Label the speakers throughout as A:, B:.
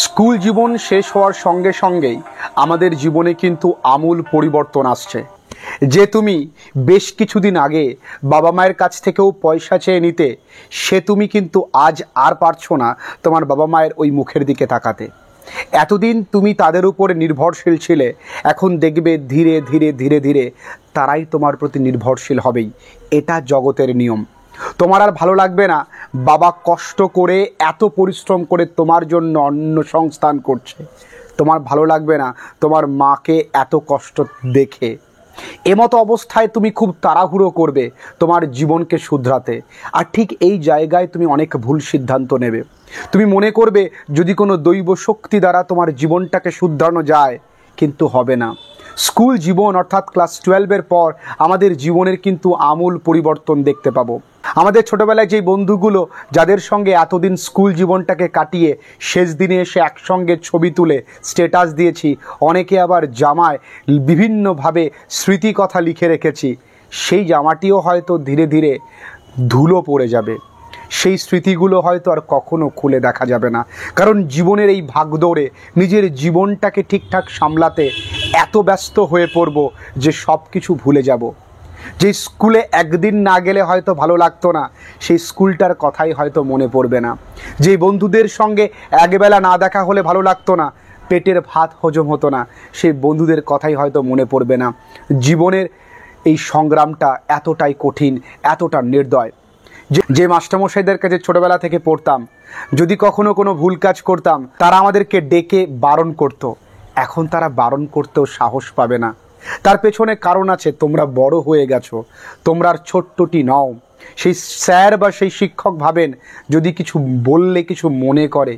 A: School জীবন শেষ হওয়ার সঙ্গে সঙ্গেই আমাদের জীবনে কিন্তু আমূল পরিবর্তন আসছে। যে তুমি বেশ কিছুদিন আগে বাবা মায়ের কাছ থেকেও পয়সা চেয়ে নিতে, সে তুমি কিন্তু আজ আর পারছো না তোমার বাবা মায়ের ওই মুখের দিকে তাকাতে। এতদিন তুমি তাদের উপরে নির্ভরশীল ছিলে, এখন দেখবে ধীরে ধীরে ধীরে ধীরে তারাই তোমার প্রতি নির্ভরশীল হবেই। এটা জগতের নিয়ম। তোমার আর ভালো লাগবে না বাবা কষ্ট করে এত পরিশ্রম করে তোমার জন্য অন্ন সংস্থান করছে। তোমার ভালো লাগবে না তোমার মাকে এত কষ্ট দেখে। এমতো অবস্থায় তুমি খুব তাড়াহুড়ো করবে তোমার জীবনকে শুধরাতে, আর ঠিক এই জায়গায় তুমি অনেক ভুল সিদ্ধান্ত নেবে। তুমি মনে করবে যদি কোনো দৈব শক্তি দ্বারা তোমার জীবনটাকে শুধরানো যায়, কিন্তু হবে না। স্কুল জীবন অর্থাৎ ক্লাস 12-এর পর আমাদের জীবনের কিন্তু আমূল পরিবর্তন দেখতে পাবো। আমাদের ছোটোবেলায় যেই বন্ধুগুলো যাদের সঙ্গে এতদিন স্কুল জীবনটাকে কাটিয়ে শেষ দিনে এসে একসঙ্গে ছবি তুলে স্ট্যাটাস দিয়েছি, অনেকে আবার জামায় বিভিন্নভাবে স্মৃতি কথা লিখে রেখেছি, সেই জামাটিও হয়তো ধীরে ধীরে ধুলো পড়ে যাবে। সেই স্মৃতিগুলো হয়তো আর কখনো খুলে দেখা যাবে না, কারণ জীবনের এই ভাগদৌড়ে নিজের জীবনটাকে ঠিকঠাক সামলাতে এত ব্যস্ত হয়ে পড়ব যে সব কিছু ভুলে যাব। যে স্কুলে একদিন না গেলে হয়তো ভালো লাগতো না, সেই স্কুলটার কথাই হয়তো মনে পড়বে না। যে বন্ধুদের সঙ্গে একবেলা না দেখা হলে ভালো লাগতো না, পেটের ভাত হজম হতো না, সেই বন্ধুদের কথাই হয়তো মনে পড়বে না। জীবনের এই সংগ্রামটা এতটাই কঠিন, এতটা নির্দয়। যে মাস্টারমশাইদের কাছে ছোটোবেলা থেকে পড়তাম, যদি কখনো কোনো ভুল কাজ করতাম তারা আমাদেরকে ডেকে বারণ করত। এখন তারা বারণ করতেও সাহস পাবে না। তার পেছনে কারণ আছে, তোমরা বড় হয়ে গেছো, তোমরা আর ছোট্টটি নও। সেই স্যার বা সেই শিক্ষক ভাবেন যদি কিছু বললে কিছু মনে করে,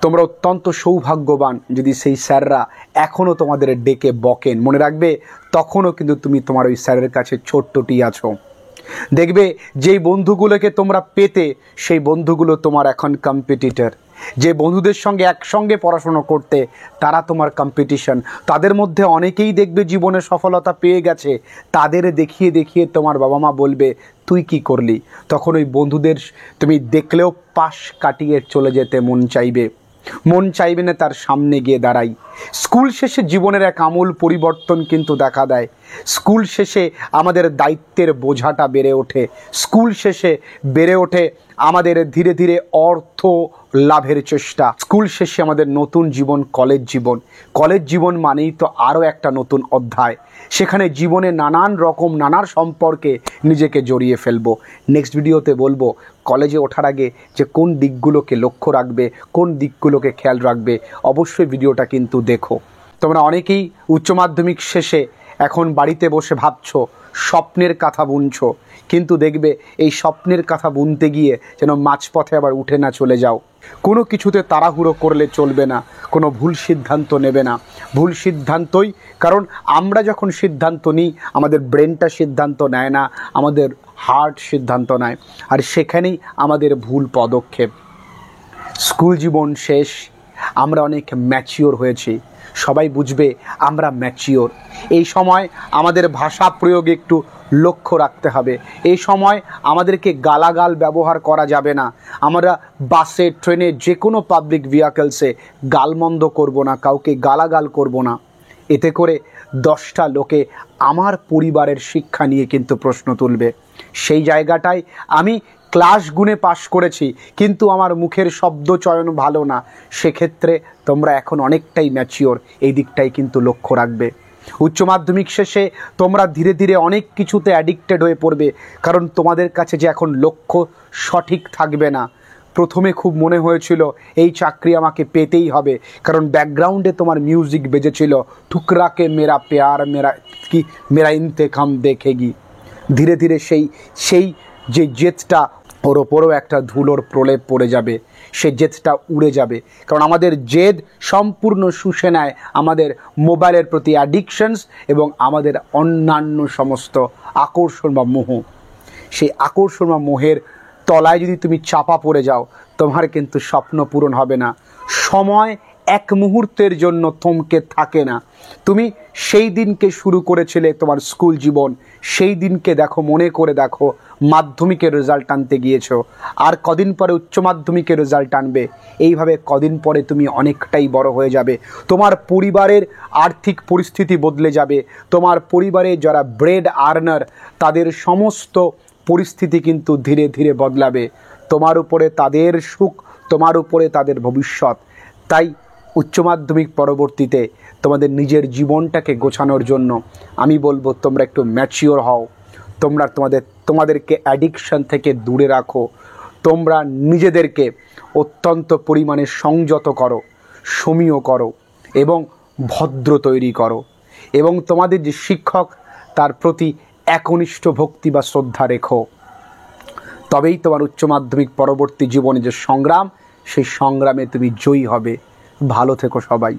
A: তোমরা অত্যন্ত সৌভাগ্যবান যদি সেই স্যাররা এখনও তোমাদের ডেকে বকেন। মনে রাখবে তখনও কিন্তু তুমি তোমার ওই স্যারের কাছে ছোট্টটি আছো। দেখবে যেই বন্ধুগুলোকে তোমরা পেতে, সেই বন্ধুগুলো তোমার এখন কম্পিটিটর। যে বন্ধুদের সঙ্গে একসঙ্গে পড়াশোনা করতে, তারা তোমার কম্পিটিশন। তাদের মধ্যে অনেকেই দেখবে জীবনে সফলতা পেয়ে গেছে, তাদের দেখিয়ে দেখিয়ে তোমার বাবা মা বলবে তুই কি করলি। তখন ওই বন্ধুদের তুমি দেখলেও পাশ কাটিয়ে চলে যেতে মন চাইবে না তার সামনে গিয়ে দাঁড়াই। স্কুল শেষে জীবনের এক আমূল পরিবর্তন কিন্তু দেখা দেয়। স্কুল শেষে আমাদের দায়িত্বের বোঝাটা বেড়ে ওঠে। স্কুল শেষে বেড়ে ওঠে আমাদের ধীরে ধীরে অর্থ লাভের চেষ্টা। স্কুল শেষে আমাদের নতুন জীবন কলেজ জীবন মানেই তো আরও একটা নতুন অধ্যায়। সেখানে জীবনে নানান সম্পর্কে নিজেকে জড়িয়ে ফেলবো। নেক্সট ভিডিওতে বলবো কলেজে ওঠার আগে যে কোন দিকগুলোকে লক্ষ্য রাখবে, কোন দিকগুলোকে খেয়াল রাখবে। অবশ্যই ভিডিওটা কিন্তু দেখো। তোমরা অনেকেই উচ্চ মাধ্যমিক শেষে এখন বাড়িতে বসে ভাবছো, স্বপ্নের কথা বুনছো, কিন্তু দেখবে এই স্বপ্নের কথা বুনতে গিয়ে যেন মাঝপথে আবার উঠে না চলে যাও। কোনো কিছুতে তাড়াহুড়ো করলে চলবে না, কোনো ভুল সিদ্ধান্ত নেবে না। ভুল সিদ্ধান্তই, কারণ আমরা যখন সিদ্ধান্ত নিই আমাদের ব্রেনটা সিদ্ধান্ত নেয় না, আমাদের হার্ট সিদ্ধান্ত নেয়, আর সেখানেই আমাদের ভুল পদক্ষেপ। স্কুল জীবন শেষ, আমরা অনেক ম্যাচিওর হয়েছি, সবাই বুঝবে আমরা ম্যাচিওর। এই সময় আমাদের ভাষা প্রয়োগে একটু লক্ষ্য রাখতে হবে। এই সময় আমাদেরকে গালাগাল ব্যবহার করা যাবে না। আমরা বাসে, ট্রেনে, যে কোনো পাবলিক ভেহিকলসে গালমন্দ করব না, কাউকে গালাগাল করব না। এতে করে 10টা লোকে আমার পরিবারের শিক্ষা নিয়ে কিন্তু প্রশ্ন তুলবে। সেই জায়গাটায় আমি ক্লাস গুণে পাশ করেছি, কিন্তু আমার মুখের শব্দ চয়ন ভালো না, সেক্ষেত্রে তোমরা এখন অনেকটাই ম্যাচিওর, এই দিকটাই কিন্তু লক্ষ্য রাখবে। উচ্চ মাধ্যমিক শেষে তোমরা ধীরে ধীরে অনেক কিছুতে অ্যাডিক্টেড হয়ে পড়বে, কারণ তোমাদের কাছে যে এখন লক্ষ্য সঠিক থাকবে না। প্রথমে খুব মনে হয়েছিল এই চাকরি আমাকে পেতেই হবে, কারণ ব্যাকগ্রাউন্ডে তোমার মিউজিক বেজেছিল, ঠুকরাকে মেরা প্যার মেরা ইন্তেকাম দেখেগি। ধীরে ধীরে সেই যে জেদটা, ওর ওপরও একটা ধুলোর প্রলেপ পড়ে যাবে, সে জেদটা উড়ে যাবে। কারণ আমাদের জেদ সম্পূর্ণ শুষে নেয় আমাদের মোবাইলের প্রতি অ্যাডিকশনস এবং আমাদের অন্যান্য সমস্ত আকর্ষণ বা মোহ। সেই আকর্ষণ বা মোহের তলায় যদি তুমি চাপা পড়ে যাও, তোমার কিন্তু স্বপ্ন পূরণ হবে না। সময় এক মুহূর্তের জন্য থমকে থাকে না। তুমি সেই দিনকে শুরু করেছিলে তোমার স্কুল জীবন, সেই দিনকে দেখো, মনে করে দেখো, মাধ্যমিকের রেজাল্ট আনতে গিয়েছো, আর কদিন পরে উচ্চ মাধ্যমিকের রেজাল্ট আনবে। এইভাবে কদিন পরে তুমি অনেকটাই বড় হয়ে যাবে, তোমার পরিবারের আর্থিক পরিস্থিতি বদলে যাবে, তোমার পরিবারে যারা ব্রেড আর্নার তাদের সমস্ত পরিস্থিতি কিন্তু ধীরে ধীরে বদলাবে। তোমার উপরে তাদের সুখ, তোমার উপরে তাদের ভবিষ্যৎ। তাই উচ্চ মাধ্যমিক পরবর্তীতে তোমাদের নিজের জীবনটাকে গোছানোর জন্য আমি বলবো তোমরা একটু ম্যাচিওর হও, তোমরা তোমাদেরকে অ্যাডিকশন থেকে দূরে রাখো, তোমরা নিজেদেরকে অত্যন্ত পরিমাণে সংযত করো, সমীহ করো এবং ভদ্র তৈরি করো, এবং তোমাদের যে শিক্ষক তার প্রতি একনিষ্ঠ ভক্তি বা শ্রদ্ধা রেখো। তবেই তোমার উচ্চ মাধ্যমিক পরবর্তী জীবনে যে সংগ্রাম, সেই সংগ্রামে তুমি জয়ী হবে। ভালো থেকো সবাই।